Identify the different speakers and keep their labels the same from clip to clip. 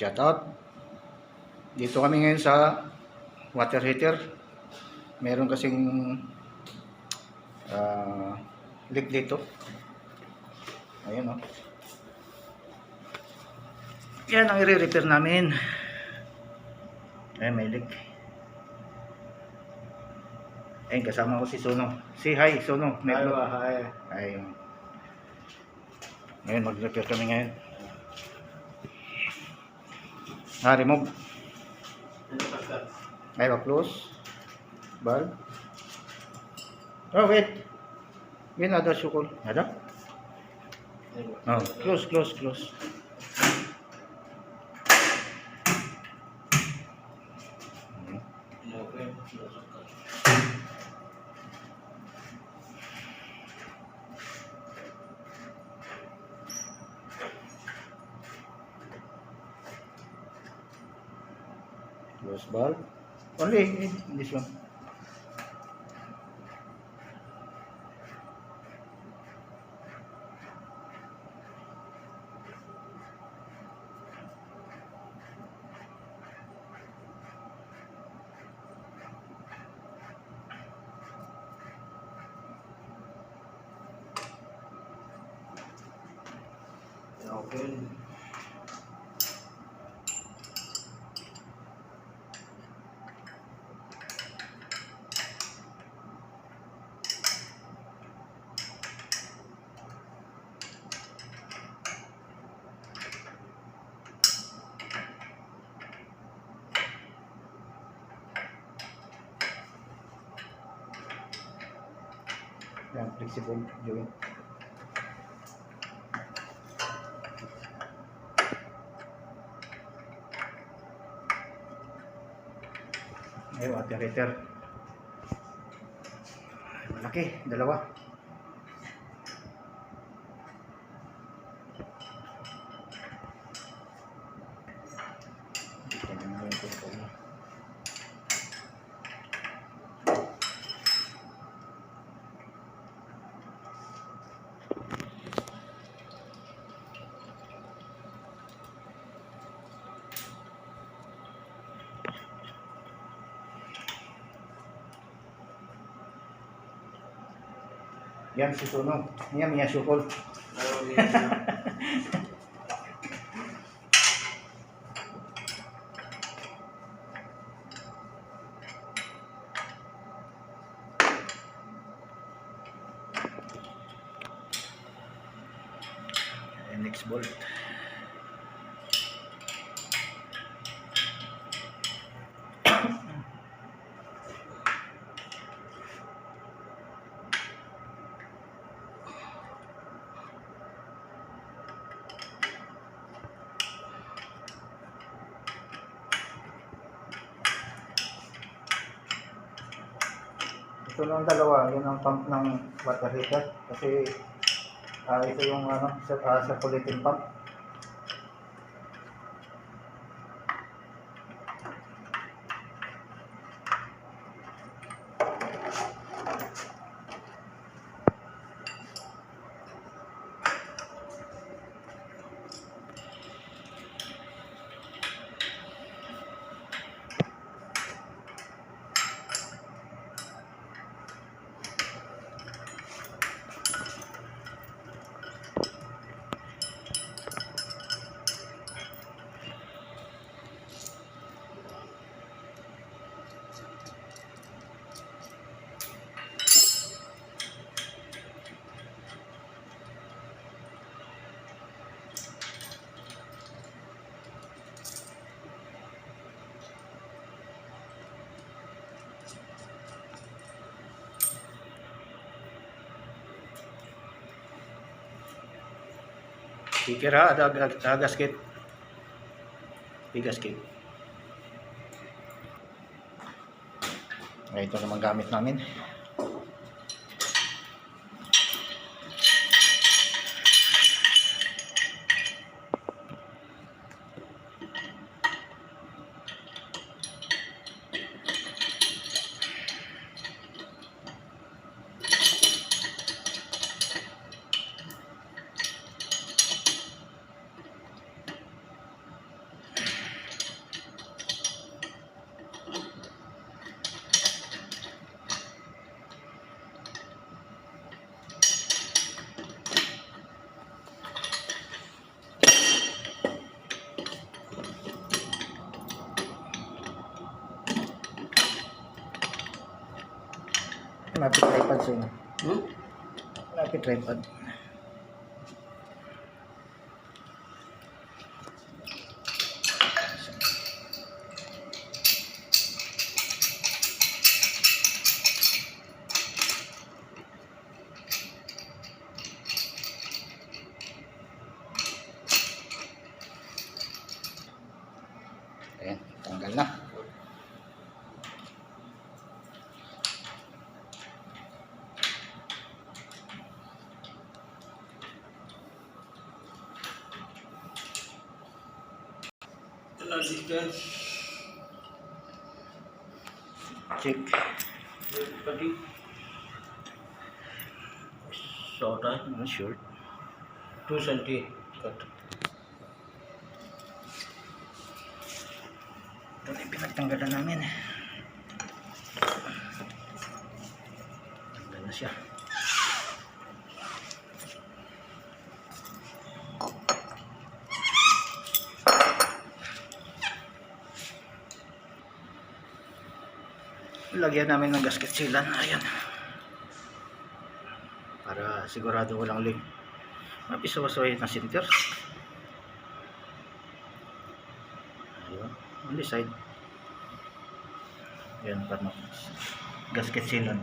Speaker 1: Shout out. Dito kami ngayon sa water heater. Meron kasing leak dito. Ayun, oh. Yan ang i-repair namin. Ayan, may leak. Ayun, kasama ko si Sono. Say hi, Sono.
Speaker 2: Hi.
Speaker 1: Ayun. Ngayon, mag-repair kami ngayon. Remove. Ay, close. Valve. Oh, wait. Yun, ada sukol. Ada? Oh, close. Close valve. Only in this one.
Speaker 2: Okay.
Speaker 1: Yan, flexible joint. Ay, water heater. Malaki, dalawa. Dito naman yung control niya. Yan si Sono. Yan, Mia Sukol. Next bolt. Ito lang dalawa, yun ang pump ng water heater kasi ito yung circulating pump. Sticker ha, ada gasket. Gasket. Ito naman gamit namin. Napit tripod sa'yo.
Speaker 2: Hmm?
Speaker 1: Napit tripod. Ayan, tanggal na.
Speaker 2: Ano distance?
Speaker 1: Check.
Speaker 2: Tadi. Short ah.
Speaker 1: Short.
Speaker 2: 2 cm cut.
Speaker 1: Ito na yung pinagtanggalan namin. Tanggal na siya. Lagyan namin ng gasket sealant. Ayan. Para sigurado walang leak. Mapisawasoy na center. Ayun. On the side. Ayan, para gasket sealant.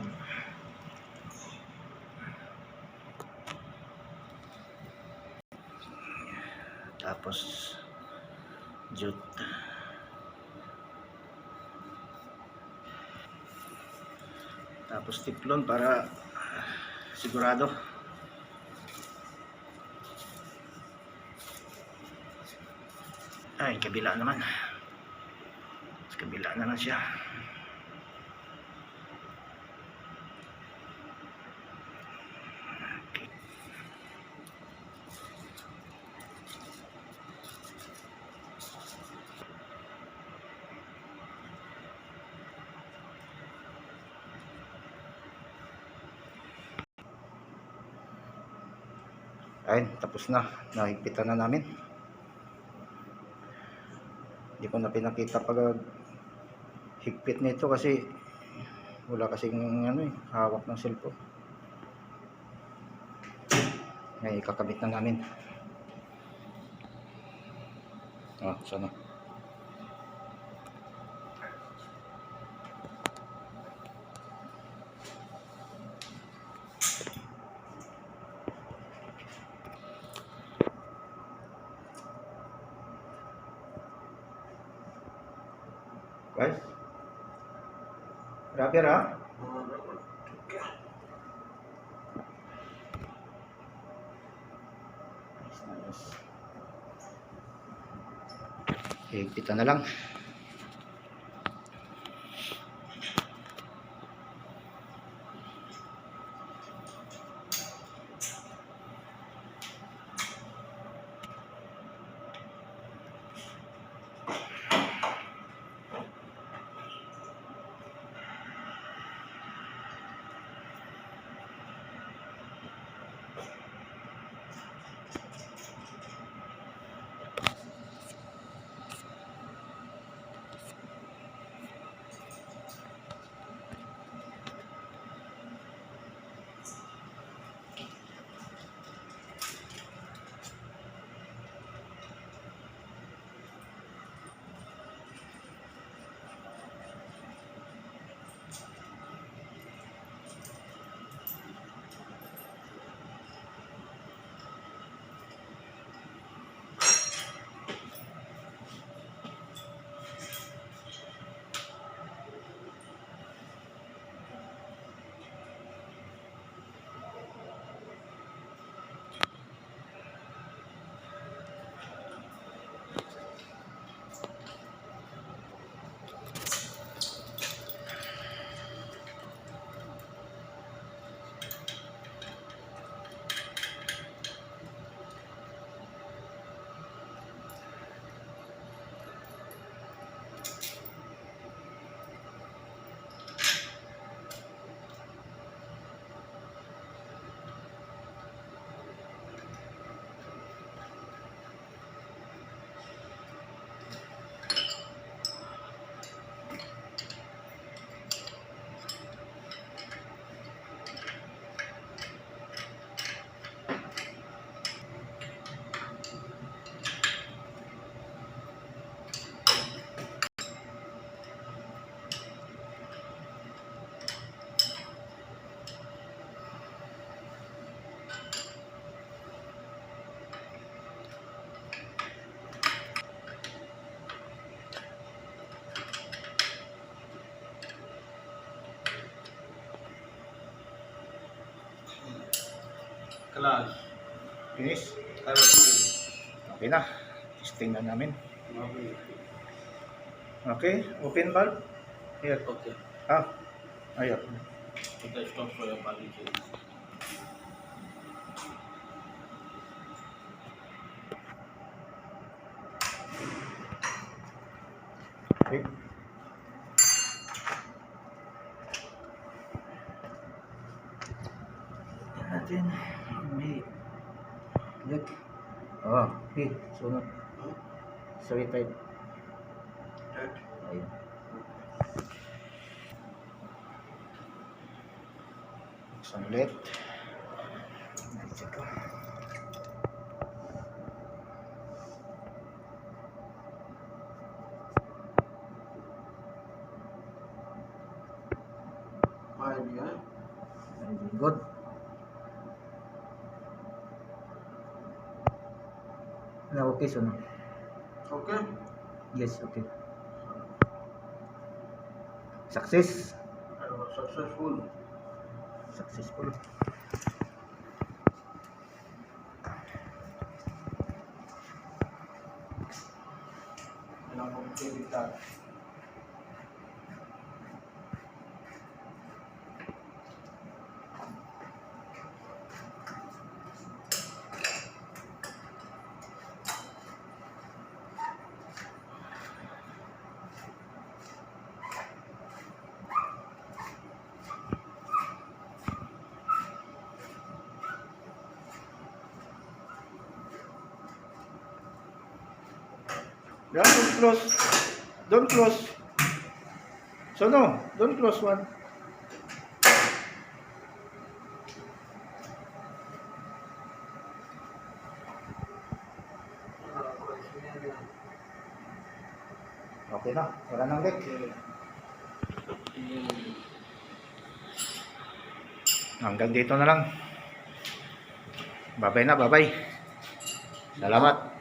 Speaker 1: Tapos jute. Tapos tiplon para sigurado. Ay, kabila naman. Sa kabila naman siya. Okay. Ayun, tapos na. Nahigpitan na namin. Hindi ko na pinakita pag higpit nito kasi wala kasing hawak ng cellphone. Ngayon, ikakabit na namin. Sana. Guys, rubber ha? Nice. Higpitan na lang.
Speaker 2: Last.
Speaker 1: Finish.
Speaker 2: I was in.
Speaker 1: Okay na. Testing na namin.
Speaker 2: Okay.
Speaker 1: Okay, open valve. Here.
Speaker 2: Okay.
Speaker 1: Ayun.
Speaker 2: Okay, stop for your body change.
Speaker 1: Okay. Tignan natin. May leg. Okay. Sunod. Straight type.
Speaker 2: Right.
Speaker 1: Ayun. Buksan ulit. Check ko.
Speaker 2: Fine, yeah.
Speaker 1: Very good. Na okay, sunod.
Speaker 2: Okay.
Speaker 1: Yes, okay. Success.
Speaker 2: I was successful.
Speaker 1: Successful.
Speaker 2: And I'm okay with that.
Speaker 1: Yeah, don't close. Don't close. So no, don't close one. Okay na, wala nang leak. Hanggang dito na lang. Babay na, babay. Salamat.